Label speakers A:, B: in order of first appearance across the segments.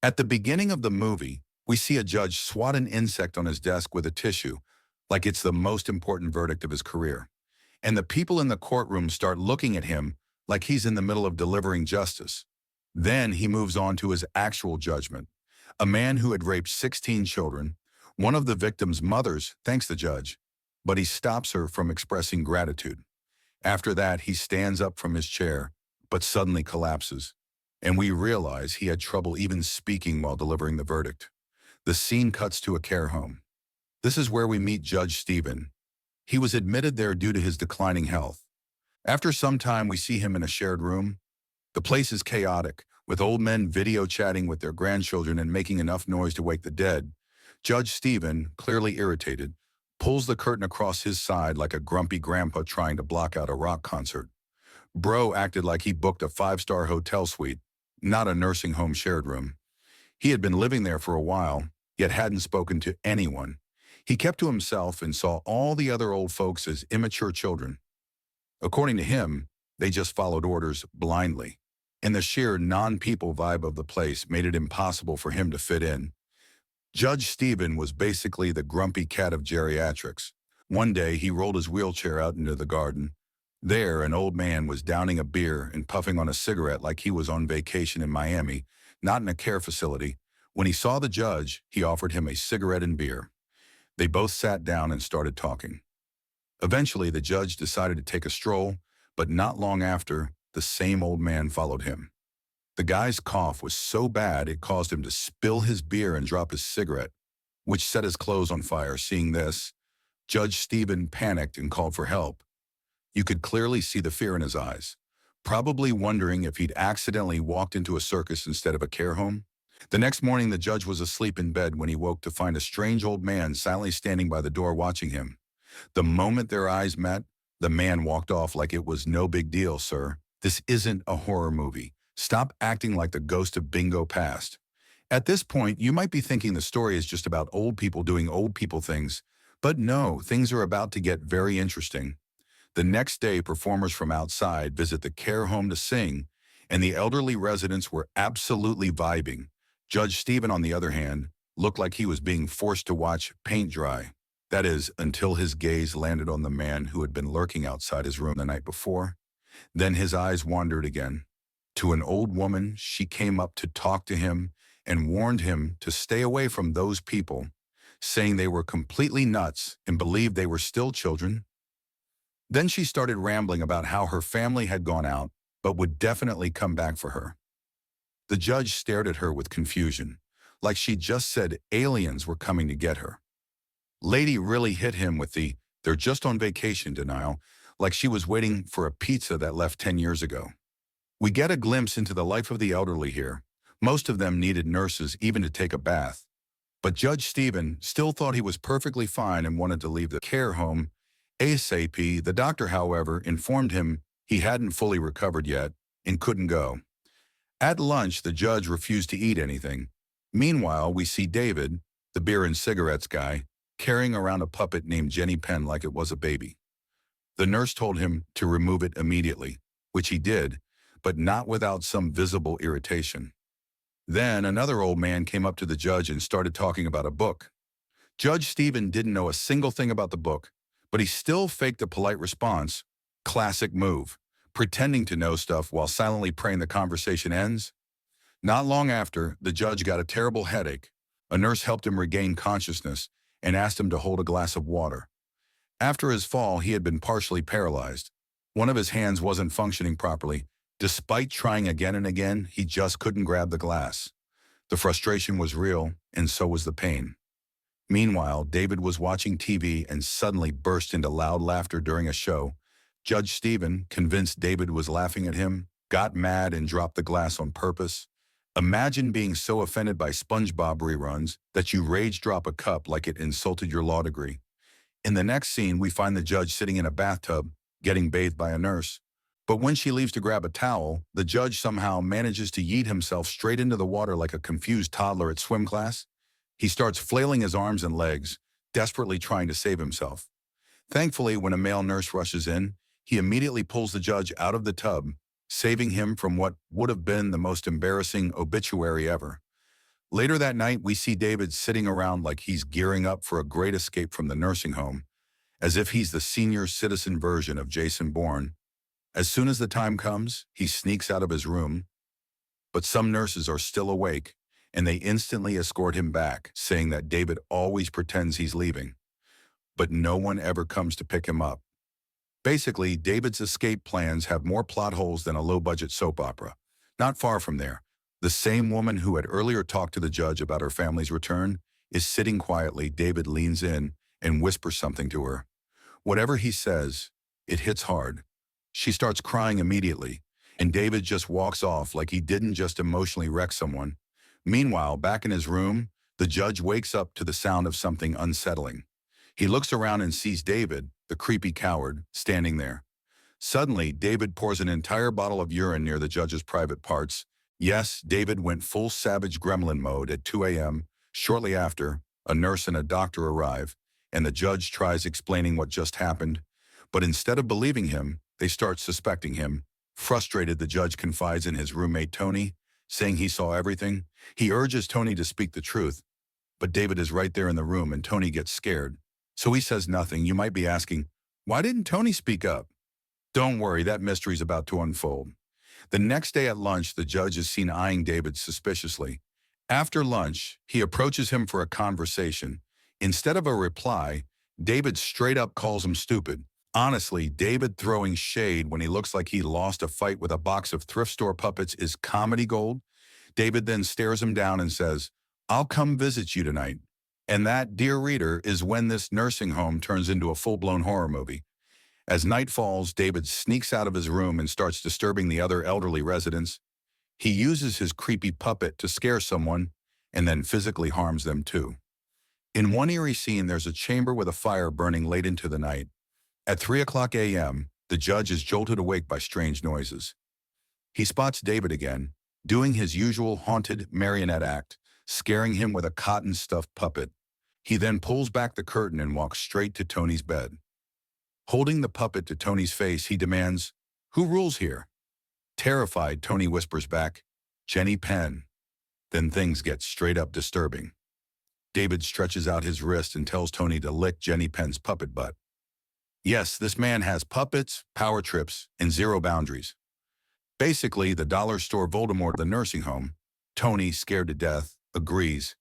A: At the beginning of the movie, we see a judge swat an insect on his desk with a tissue, like it's the most important verdict of his career. And the people in the courtroom start looking at him like he's in the middle of delivering justice. Then he moves on to his actual judgment. A man who had raped 16 children, one of the victim's mothers thanks the judge, but he stops her from expressing gratitude. After that, he stands up from his chair, but suddenly collapses. And we realize he had trouble even speaking while delivering the verdict. The scene cuts to a care home. This is where we meet Judge Stephen. He was admitted there due to his declining health. After some time, we see him in a shared room. The place is chaotic, with old men video chatting with their grandchildren and making enough noise to wake the dead. Judge Stephen, clearly irritated, pulls the curtain across his side like a grumpy grandpa trying to block out a rock concert. Bro acted like he booked a five-star hotel suite, not a nursing home shared room. He had been living there for a while, yet hadn't spoken to anyone. He kept to himself and saw all the other old folks as immature children. According to him, they just followed orders blindly. And the sheer non-people vibe of the place made it impossible for him to fit in. Judge Stephen was basically the grumpy cat of geriatrics. One day, he rolled his wheelchair out into the garden. There, an old man was downing a beer and puffing on a cigarette like he was on vacation in Miami, not in a care facility. When he saw the judge, he offered him a cigarette and beer. They both sat down and started talking. Eventually, the judge decided to take a stroll, but not long after, the same old man followed him. The guy's cough was so bad it caused him to spill his beer and drop his cigarette, which set his clothes on fire. Seeing this, Judge Stephen panicked and called for help. You could clearly see the fear in his eyes, probably wondering if he'd accidentally walked into a circus instead of a care home. The next morning, the judge was asleep in bed when he woke to find a strange old man silently standing by the door watching him. The moment their eyes met, the man walked off like it was no big deal. Sir, this isn't a horror movie. Stop acting like the ghost of Bingo Past. At this point, you might be thinking the story is just about old people doing old people things, but no, things are about to get very interesting. The next day, performers from outside visit the care home to sing, and the elderly residents were absolutely vibing. Judge Stephen, on the other hand, looked like he was being forced to watch paint dry. That is, until his gaze landed on the man who had been lurking outside his room the night before. Then his eyes wandered again. To an old woman, she came up to talk to him and warned him to stay away from those people, saying they were completely nuts and believed they were still children. Then she started rambling about how her family had gone out, but would definitely come back for her. The judge stared at her with confusion, like she just said aliens were coming to get her. Lady really hit him with the "they're just on vacation" denial, like she was waiting for a pizza that left 10 years ago. We get a glimpse into the life of the elderly here. Most of them needed nurses even to take a bath. But Judge Stephen still thought he was perfectly fine and wanted to leave the care home ASAP. The doctor, however, informed him he hadn't fully recovered yet and couldn't go. At lunch, the judge refused to eat anything. Meanwhile, we see David, the beer and cigarettes guy, carrying around a puppet named Jenny Penn like it was a baby. The nurse told him to remove it immediately, which he did, but not without some visible irritation. Then another old man came up to the judge and started talking about a book. Judge Stephen didn't know a single thing about the book, but he still faked a polite response. Classic move, pretending to know stuff while silently praying the conversation ends. Not long after, the judge got a terrible headache. A nurse helped him regain consciousness and asked him to hold a glass of water. After his fall, he had been partially paralyzed. One of his hands wasn't functioning properly. Despite trying again and again, he just couldn't grab the glass. The frustration was real, and so was the pain. Meanwhile, David was watching TV and suddenly burst into loud laughter during a show. Judge Stephen, convinced David was laughing at him, got mad and dropped the glass on purpose. Imagine being so offended by SpongeBob reruns that you rage drop a cup like it insulted your law degree. In the next scene, we find the judge sitting in a bathtub, getting bathed by a nurse. But when she leaves to grab a towel, the judge somehow manages to yeet himself straight into the water like a confused toddler at swim class. He starts flailing his arms and legs, desperately trying to save himself. Thankfully, when a male nurse rushes in, he immediately pulls the judge out of the tub, saving him from what would have been the most embarrassing obituary ever. Later that night, we see David sitting around like he's gearing up for a great escape from the nursing home, as if he's the senior citizen version of Jason Bourne. As soon as the time comes, he sneaks out of his room, but some nurses are still awake, and they instantly escort him back, saying that David always pretends he's leaving, but no one ever comes to pick him up. Basically, David's escape plans have more plot holes than a low-budget soap opera. Not far from there, the same woman who had earlier talked to the judge about her family's return is sitting quietly. David leans in and whispers something to her. Whatever he says, it hits hard. She starts crying immediately, and David just walks off like he didn't just emotionally wreck someone. Meanwhile, back in his room, the judge wakes up to the sound of something unsettling. He looks around and sees David, the creepy coward, standing there. Suddenly, David pours an entire bottle of urine near the judge's private parts. Yes, David went full savage gremlin mode at 2 a.m. Shortly after, a nurse and a doctor arrive, and the judge tries explaining what just happened. But instead of believing him, they start suspecting him. Frustrated, the judge confides in his roommate Tony, saying he saw everything. He urges Tony to speak the truth, but David is right there in the room and Tony gets scared. So he says nothing. You might be asking, why didn't Tony speak up? Don't worry, that mystery's about to unfold. The next day at lunch, the judge is seen eyeing David suspiciously. After lunch, he approaches him for a conversation. Instead of a reply, David straight up calls him stupid. Honestly, David throwing shade when he looks like he lost a fight with a box of thrift store puppets is comedy gold. David then stares him down and says, "I'll come visit you tonight." And that, dear reader, is when this nursing home turns into a full-blown horror movie. As night falls, David sneaks out of his room and starts disturbing the other elderly residents. He uses his creepy puppet to scare someone and then physically harms them too. In one eerie scene, there's a chamber with a fire burning late into the night. At 3 o'clock a.m., the judge is jolted awake by strange noises. He spots David again, doing his usual haunted marionette act, scaring him with a cotton-stuffed puppet. He then pulls back the curtain and walks straight to Tony's bed. Holding the puppet to Tony's face, he demands, "Who rules here?" Terrified, Tony whispers back, "Jenny Penn." Then things get straight up disturbing. David stretches out his wrist and tells Tony to lick Jenny Penn's puppet butt. Yes, this man has puppets, power trips, and zero boundaries. Basically, the dollar store Voldemort of the nursing home. Tony, scared to death, agrees.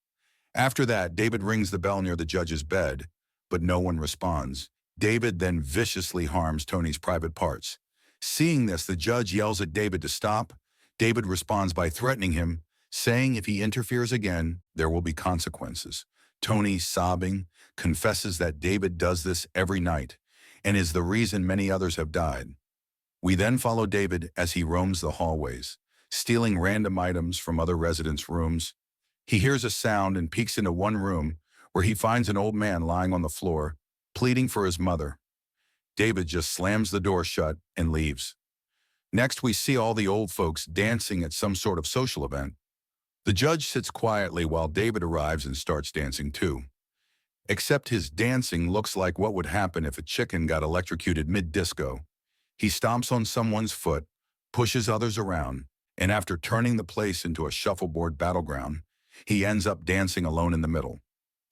A: After that, David rings the bell near the judge's bed, but no one responds. David then viciously harms Tony's private parts. Seeing this, the judge yells at David to stop. David responds by threatening him, saying if he interferes again, there will be consequences. Tony, sobbing, confesses that David does this every night and is the reason many others have died. We then follow David as he roams the hallways, stealing random items from other residents' rooms. He hears a sound and peeks into one room where he finds an old man lying on the floor, pleading for his mother. David just slams the door shut and leaves. Next, we see all the old folks dancing at some sort of social event. The judge sits quietly while David arrives and starts dancing too. Except his dancing looks like what would happen if a chicken got electrocuted mid-disco. He stomps on someone's foot, pushes others around, and after turning the place into a shuffleboard battleground, he ends up dancing alone in the middle.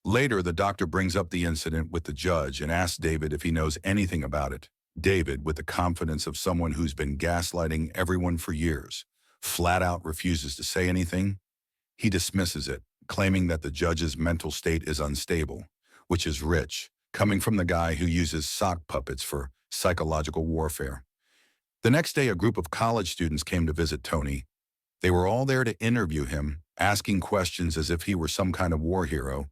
A: Later, the doctor brings up the incident with the judge and asks David if he knows anything about it. David, with the confidence of someone who's been gaslighting everyone for years, flat out refuses to say anything. He dismisses it, claiming that the judge's mental state is unstable, which is rich, coming from the guy who uses sock puppets for psychological warfare. The next day, a group of college students came to visit Tony. They were all there to interview him, asking questions as if he were some kind of war hero.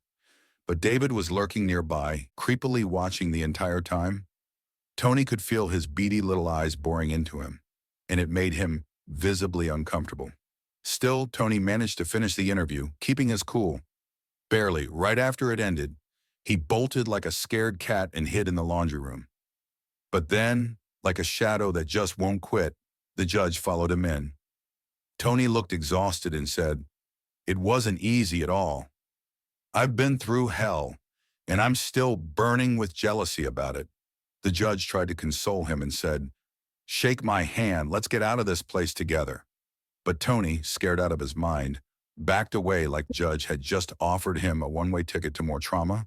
A: But David was lurking nearby, creepily watching the entire time. Tony could feel his beady little eyes boring into him, and it made him visibly uncomfortable. Still, Tony managed to finish the interview, keeping his cool. Barely, right after it ended, he bolted like a scared cat and hid in the laundry room. But then, like a shadow that just won't quit, the judge followed him in. Tony looked exhausted and said, "It wasn't easy at all. I've been through hell, and I'm still burning with jealousy about it." The judge tried to console him and said, "Shake my hand, let's get out of this place together." But Tony, scared out of his mind, backed away like the judge had just offered him a one-way ticket to more trauma.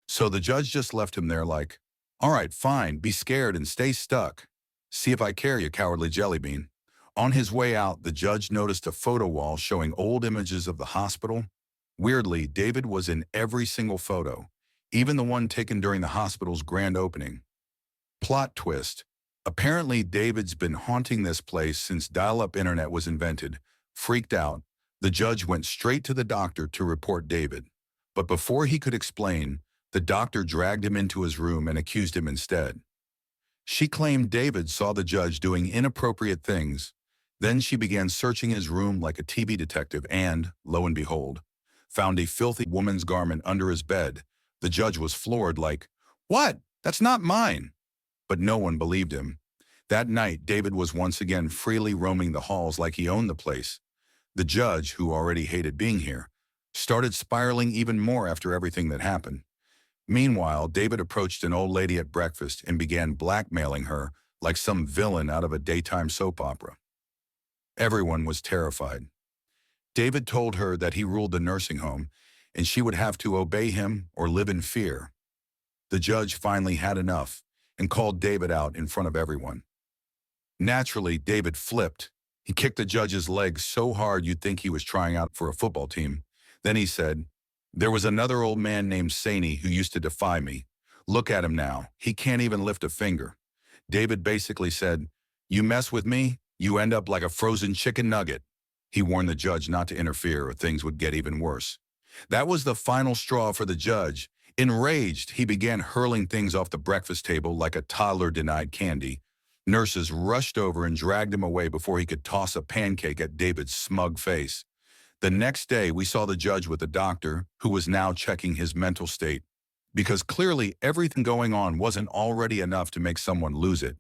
A: So the judge just left him there like, all right, fine, be scared and stay stuck. See if I care, you cowardly jellybean. On his way out, the judge noticed a photo wall showing old images of the hospital. Weirdly, David was in every single photo, even the one taken during the hospital's grand opening. Plot twist. Apparently, David's been haunting this place since dial-up internet was invented. Freaked out, the judge went straight to the doctor to report David. But before he could explain, the doctor dragged him into his room and accused him instead. She claimed David saw the judge doing inappropriate things. Then she began searching his room like a TV detective and, lo and behold, found a filthy woman's garment under his bed. The judge was floored like, "What? That's not mine." But no one believed him. That night, David was once again freely roaming the halls like he owned the place. The judge, who already hated being here, started spiraling even more after everything that happened. Meanwhile, David approached an old lady at breakfast and began blackmailing her like some villain out of a daytime soap opera. Everyone was terrified. David told her that he ruled the nursing home and she would have to obey him or live in fear. The judge finally had enough and called David out in front of everyone. Naturally, David flipped. He kicked the judge's legs so hard you'd think he was trying out for a football team. Then he said, "There was another old man named Saney who used to defy me. Look at him now. He can't even lift a finger." David basically said, "You mess with me, you end up like a frozen chicken nugget." He warned the judge not to interfere or things would get even worse. That was the final straw for the judge. Enraged, he began hurling things off the breakfast table like a toddler denied candy. Nurses rushed over and dragged him away before he could toss a pancake at David's smug face. The next day, we saw the judge with the doctor, who was now checking his mental state, because clearly everything going on wasn't already enough to make someone lose it.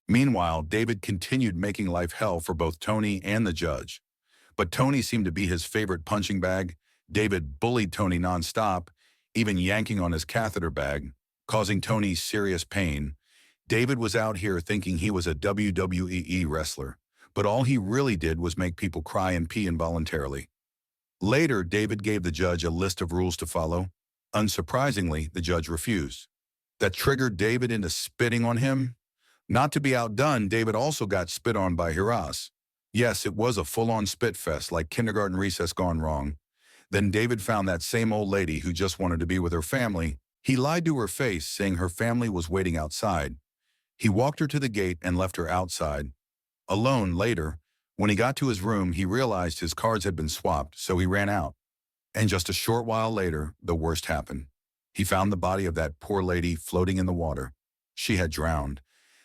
A: Meanwhile, David continued making life hell for both Tony and the judge. But Tony seemed to be his favorite punching bag. David bullied Tony nonstop, even yanking on his catheter bag, causing Tony serious pain. David was out here thinking he was a WWE wrestler, but all he really did was make people cry and pee involuntarily. Later, David gave the judge a list of rules to follow. Unsurprisingly, the judge refused. That triggered David into spitting on him. Not to be outdone, David also got spit on by Hiras. Yes, it was a full-on spit fest like kindergarten recess gone wrong. Then David found that same old lady who just wanted to be with her family. He lied to her face, saying her family was waiting outside. He walked her to the gate and left her outside. Alone later, when he got to his room, he realized his cards had been swapped, so he ran out. And just a short while later, the worst happened. He found the body of that poor lady floating in the water. She had drowned.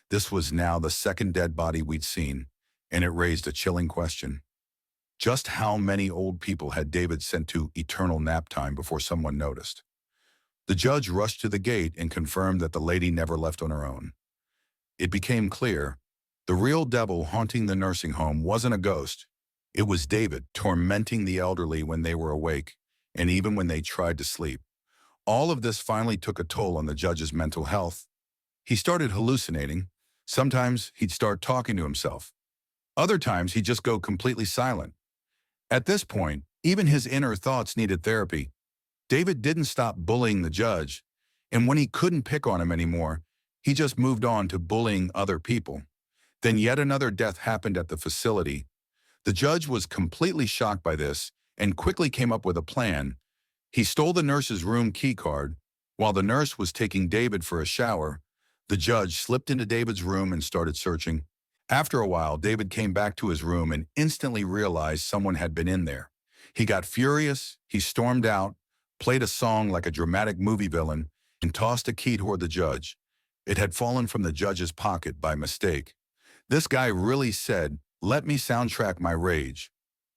A: This was now the second dead body we'd seen, and it raised a chilling question. Just how many old people had David sent to eternal nap time before someone noticed? The judge rushed to the gate and confirmed that the lady never left on her own. It became clear the real devil haunting the nursing home wasn't a ghost. It was David tormenting the elderly when they were awake, and even when they tried to sleep. All of this finally took a toll on the judge's mental health. He started hallucinating. Sometimes he'd start talking to himself. Other times he'd just go completely silent. At this point, even his inner thoughts needed therapy. David didn't stop bullying the judge, and when he couldn't pick on him anymore, he just moved on to bullying other people. Then yet another death happened at the facility. The judge was completely shocked by this and quickly came up with a plan. He stole the nurse's room key card. While the nurse was taking David for a shower, the judge slipped into David's room and started searching. After a while, David came back to his room and instantly realized someone had been in there. He got furious, he stormed out, played a song like a dramatic movie villain, and tossed a key toward the judge. It had fallen from the judge's pocket by mistake. This guy really said, "Let me soundtrack my rage."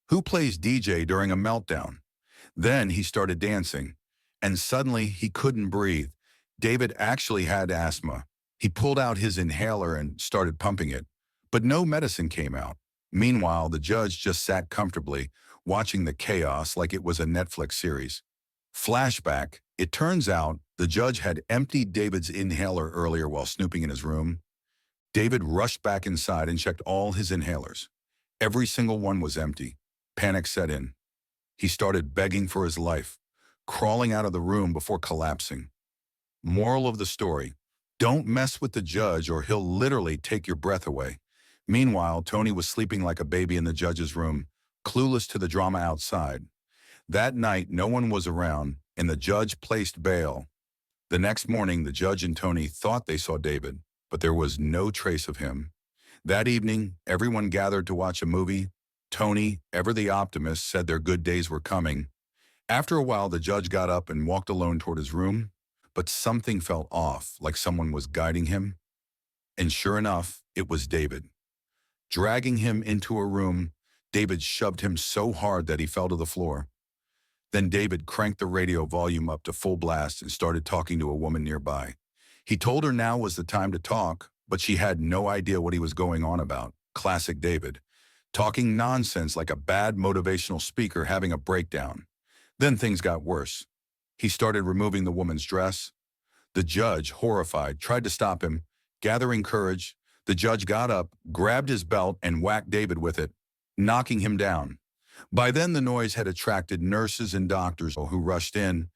A: Who plays DJ during a meltdown? Then he started dancing, and suddenly he couldn't breathe. David actually had asthma. He pulled out his inhaler and started pumping it, but no medicine came out. Meanwhile, the judge just sat comfortably, watching the chaos like it was a Netflix series. Flashback, it turns out the judge had emptied David's inhaler earlier while snooping in his room. David rushed back inside and checked all his inhalers. Every single one was empty. Panic set in. He started begging for his life, crawling out of the room before collapsing. Moral of the story: don't mess with the judge or he'll literally take your breath away. Meanwhile, Tony was sleeping like a baby in the judge's room, clueless to the drama outside. That night, no one was around, and the judge placed bail. The next morning, the judge and Tony thought they saw David, but there was no trace of him. That evening, everyone gathered to watch a movie. Tony, ever the optimist, said their good days were coming. After a while, the judge got up and walked alone toward his room, but something felt off, like someone was guiding him. And sure enough, it was David. Dragging him into a room, David shoved him so hard that he fell to the floor. Then David cranked the radio volume up to full blast and started talking to a woman nearby. He told her now was the time to talk, but she had no idea what he was going on about. Classic David. Talking nonsense like a bad motivational speaker having a breakdown. Then things got worse. He started removing the woman's dress. The judge, horrified, tried to stop him. Gathering courage, the judge got up, grabbed his belt, and whacked David with it, knocking him down. By then, the noise had attracted nurses and doctors who rushed in.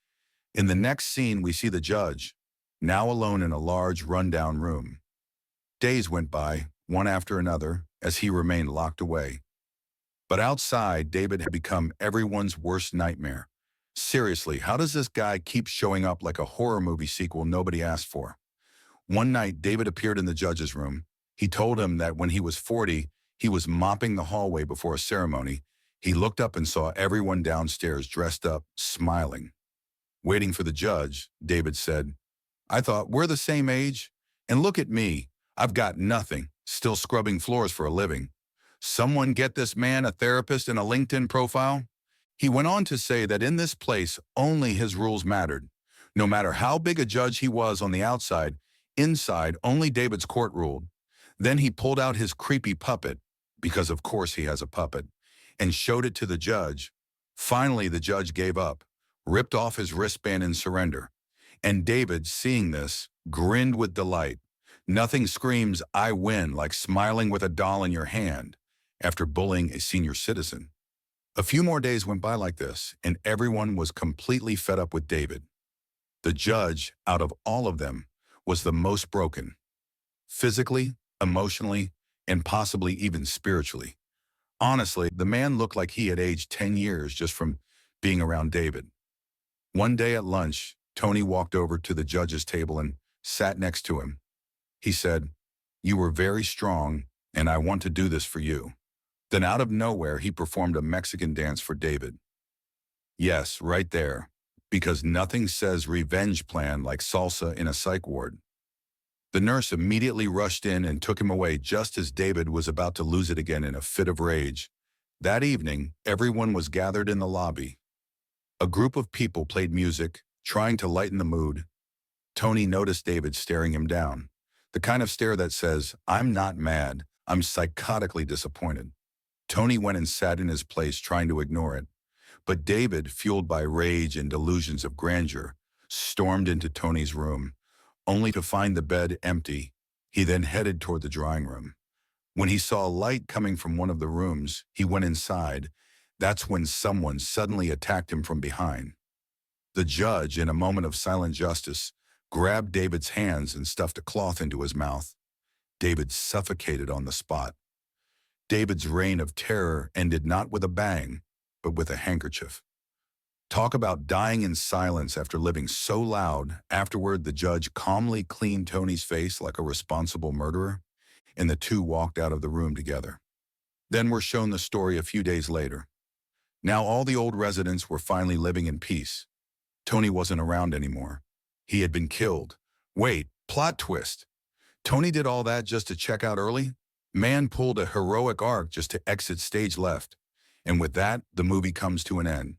A: In the next scene, we see the judge, now alone in a large, run-down room. Days went by, one after another, as he remained locked away. But outside, David had become everyone's worst nightmare. Seriously, how does this guy keep showing up like a horror movie sequel nobody asked for? One night, David appeared in the judge's room. He told him that when he was 40, he was mopping the hallway before a ceremony. He looked up and saw everyone downstairs dressed up, smiling. Waiting for the judge, David said, "I thought we're the same age. And look at me. I've got nothing, still scrubbing floors for a living. Someone get this man a therapist and a LinkedIn profile?" He went on to say that in this place, only his rules mattered. No matter how big a judge he was on the outside, inside, only David's court ruled. Then he pulled out his creepy puppet, because of course he has a puppet, and showed it to the judge. Finally, the judge gave up, ripped off his wristband in surrender. And David, seeing this, grinned with delight. Nothing screams, "I win," like smiling with a doll in your hand after bullying a senior citizen. A few more days went by like this, and everyone was completely fed up with David. The judge, out of all of them, was the most broken. Physically, emotionally, and possibly even spiritually. Honestly, the man looked like he had aged 10 years just from being around David. One day at lunch, Tony walked over to the judge's table and sat next to him. He said, "You were very strong, and I want to do this for you." Then out of nowhere, he performed a Mexican dance for David. Yes, right there, because nothing says revenge plan like salsa in a psych ward. The nurse immediately rushed in and took him away just as David was about to lose it again in a fit of rage. That evening, everyone was gathered in the lobby. A group of people played music, trying to lighten the mood. Tony noticed David staring him down, the kind of stare that says, "I'm not mad, I'm psychotically disappointed." Tony went and sat in his place trying to ignore it. But David, fueled by rage and delusions of grandeur, stormed into Tony's room, only to find the bed empty. He then headed toward the drawing room. When he saw light coming from one of the rooms, he went inside. That's when someone suddenly attacked him from behind. The judge, in a moment of silent justice, grabbed David's hands and stuffed a cloth into his mouth. David suffocated on the spot. David's reign of terror ended not with a bang, but with a handkerchief. Talk about dying in silence after living so loud. Afterward, the judge calmly cleaned Tony's face like a responsible murderer, and the two walked out of the room together. Then we're shown the story a few days later. Now all the old residents were finally living in peace. Tony wasn't around anymore. He had been killed. Wait, plot twist. Tony did all that just to check out early? Man pulled a heroic arc just to exit stage left. And with that, the movie comes to an end.